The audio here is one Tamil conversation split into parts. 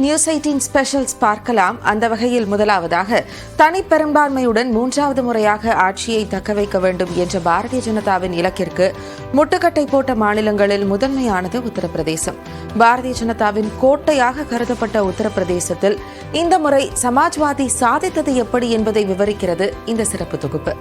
நியூஸ் 18 ஸ்பெஷல்ஸ் பார்க்கலாம். அந்த வகையில் முதலாவதாக தனிப்பெரும்பான்மையுடன் மூன்றாவது முறையாக ஆட்சியை தக்கவைக்க வேண்டும் என்ற பாரதிய ஜனதாவின் இலக்கிற்கு முட்டுக்கட்டை போட்ட மாநிலங்களில் முதன்மையானது உத்தரப்பிரதேசம். பாரதிய ஜனதாவின் கோட்டையாக கருதப்பட்ட உத்தரப்பிரதேசத்தில் இந்த முறை சமாஜ்வாதி சாதித்தது எப்படி என்பதை விவரிக்கிறது இந்த சிறப்பு தொகுப்பு.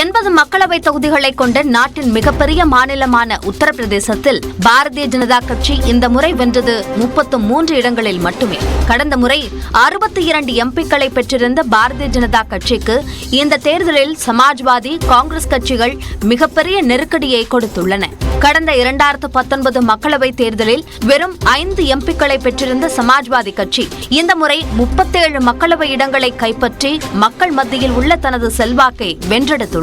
80 மக்களவை தொகுதிகளை கொண்ட நாட்டின் மிகப்பெரிய மாநிலமான உத்தரப்பிரதேசத்தில் பாரதிய ஜனதா கட்சி இந்த முறை வென்றது 33 இடங்களில் மட்டுமே. கடந்த முறை 62 எம்பிக்களை பெற்றிருந்த பாரதிய ஜனதா கட்சிக்கு இந்த தேர்தலில் சமாஜ்வாதி, காங்கிரஸ் கட்சிகள் மிகப்பெரிய நெருக்கடியை கொடுத்துள்ளன. கடந்த 2019 மக்களவை தேர்தலில் வெறும் 5 எம்பிக்களை பெற்றிருந்த சமாஜ்வாதி கட்சி இந்த முறை 37 மக்களவை இடங்களை கைப்பற்றி மக்கள் மத்தியில் உள்ள தனது செல்வாக்கை வென்றெடுத்துள்ளது.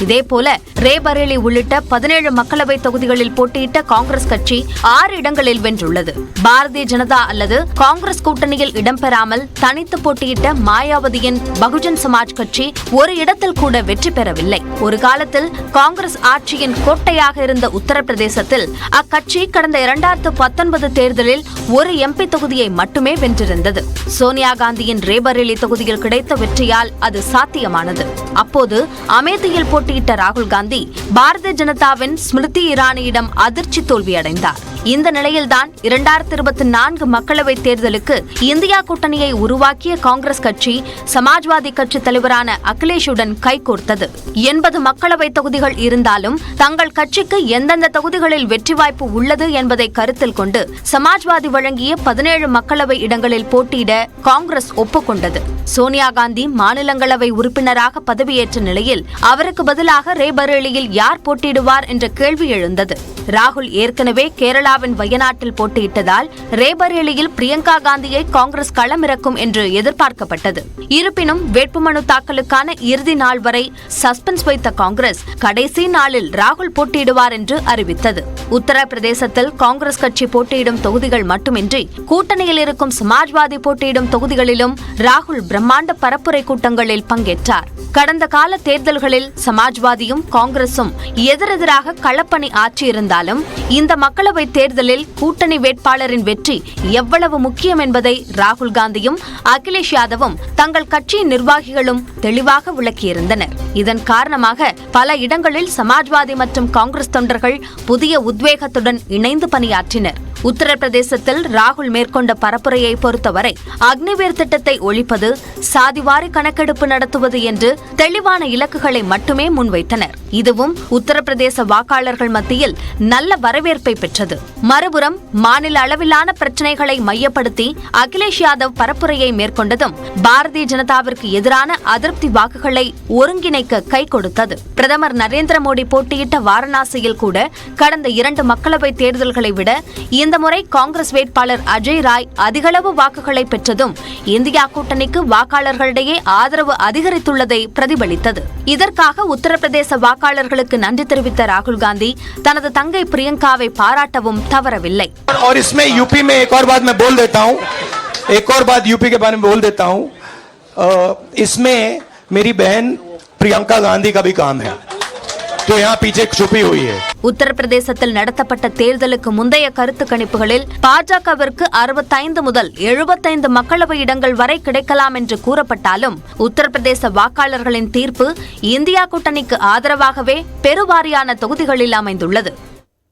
இதேபோல ரேபரேலி உள்ளிட்ட 17 மக்களவை தொகுதிகளில் போட்டியிட்ட காங்கிரஸ் கட்சி 6 இடங்களில் வென்றுள்ளது. பாரதிய ஜனதா அல்லது காங்கிரஸ் கூட்டணியில் இடம்பெறாமல் தனித்து போட்டியிட்ட மாயாவதியின் பகுஜன் சமாஜ் கட்சி ஒரு இடத்தில் கூட வெற்றி பெறவில்லை. ஒரு காலத்தில் காங்கிரஸ் ஆட்சியின் கோட்டையாக இருந்த உத்தரப்பிரதேசத்தில் அக்கட்சி கடந்த 2019 தேர்தலில் ஒரு எம்பி தொகுதியை மட்டுமே வென்றிருந்தது. சோனியா காந்தியின் ரேபரேலி தொகுதியில் கிடைத்த வெற்றியால் அது சாத்தியமானது. அப்போது அமேதியில் போட்டியிட்ட ராகுல் காந்தி பாரதிய ஜனதாவின் ஸ்மிருதி இரானியிடம் அதிர்ச்சி தோல்வியடைந்தார். இந்த நிலையில்தான் 2024 மக்களவைத் தேர்தலுக்கு இந்தியா கூட்டணியை உருவாக்கிய காங்கிரஸ் கட்சி சமாஜ்வாதி கட்சி தலைவரான அகிலேஷுடன் கைகோர்த்தது. 80 மக்களவை தொகுதிகள் இருந்தாலும் தங்கள் கட்சிக்கு எந்தெந்த தொகுதிகளில் வெற்றி வாய்ப்பு உள்ளது என்பதை கருத்தில் கொண்டு சமாஜ்வாதி வழங்கிய 17 மக்களவை இடங்களில் போட்டியிட காங்கிரஸ் ஒப்புக்கொண்டது. சோனியா காந்தி மாநிலங்களவை உறுப்பினராக பதவியேற்ற நிலையில் அவருக்கு பதிலாக ரேபரேலியில் யார் போட்டியிடுவார் என்ற கேள்வி எழுந்தது. ராகுல் ஏற்கனவே கேரளாவின் வயநாட்டில் போட்டியிட்டதால் ரேபரேலியில் பிரியங்கா காந்தியை காங்கிரஸ் களமிறக்கும் என்று எதிர்பார்க்கப்பட்டது. இருப்பினும் வேட்புமனு தாக்கலுக்கான இறுதி நாள் வரை சஸ்பென்ஸ் வைத்த காங்கிரஸ் கடைசி நாளில் ராகுல் போட்டியிடுவார் என்று அறிவித்தது. உத்தரப்பிரதேசத்தில் காங்கிரஸ் கட்சி போட்டியிடும் தொகுதிகள் மட்டுமின்றி கூட்டணியில் இருக்கும் சமாஜ்வாதி போட்டியிடும் தொகுதிகளிலும் ராகுல் பிரம்மாண்ட பரப்புரை கூட்டங்களில் பங்கேற்றார். கடந்த கால தேர்தல்களில் சமாஜ்வாதியும் காங்கிரசும் எதிரெதிராக களப்பணி ஆற்றியிருந்தாலும் இந்த மக்களவை தேர்தலில் கூட்டணி வேட்பாளரின் வெற்றி எவ்வளவு முக்கியம் என்பதை ராகுல் காந்தியும் அகிலேஷ் யாதவும் தங்கள் கட்சியின் நிர்வாகிகளும் தெளிவாக விளக்கியிருந்தனர். இதன் காரணமாக பல இடங்களில் சமாஜ்வாதி மற்றும் காங்கிரஸ் தொண்டர்கள் புதிய உத்வேகத்துடன் இணைந்து பணியாற்றினர். உத்தரப்பிரதேசத்தில் ராகுல் மேற்கொண்ட பரப்புரையை பொறுத்தவரை அக்னிவீர் திட்டத்தை ஒழிப்பது, சாதிவாரி கணக்கெடுப்பு நடத்துவது என்று தெளிவான இலக்குகளை மட்டுமே முன்வைத்தனர். இதுவும் உத்தரப்பிரதேச வாக்காளர்கள் மத்தியில் நல்ல வரவேற்பை பெற்றது. மறுபுறம் மாநில அளவிலான பிரச்சினைகளை மையப்படுத்தி அகிலேஷ் யாதவ் பரப்புரையை மேற்கொண்டதும் பாரதிய ஜனதாவிற்கு எதிரான அதிருப்தி வாக்குகளை ஒருங்கிணைக்க கை கொடுத்தது. பிரதமர் நரேந்திர மோடி போட்டியிட்ட வாரணாசியில் கூட கடந்த 2 மக்களவை தேர்தல்களை விட இந்த முறை காங்கிரஸ் வேட்பாளர் அஜய் ராய் அதிகளவு வாக்குகளை பெற்றதும் இந்தியா கூட்டணிக்கு வாக்காளர்களிடையே ஆதரவு அதிகரித்துள்ளதை பிரதிபலித்தது. இதற்காக உத்தரப்பிரதேச வாக்காளர்களுக்கு நன்றி தெரிவித்த ராகுல் காந்தி தனது தங்கை பிரியங்காவை பாராட்டவும் தவறவில்லை. உத்தரப்பிரதேசத்தில் நடத்தப்பட்ட தேர்தலுக்கு முந்தைய கருத்து கணிப்புகளில் பாஜகவிற்கு 65 முதல் 75 மக்களவை இடங்கள் வரை கிடைக்கலாம் என்று கூறப்பட்டாலும் உத்தரப்பிரதேச வாக்காளர்களின் தீர்ப்பு இந்தியா கூட்டணிக்கு ஆதரவாகவே பெருவாரியான தொகுதிகளில் அமைந்துள்ளது.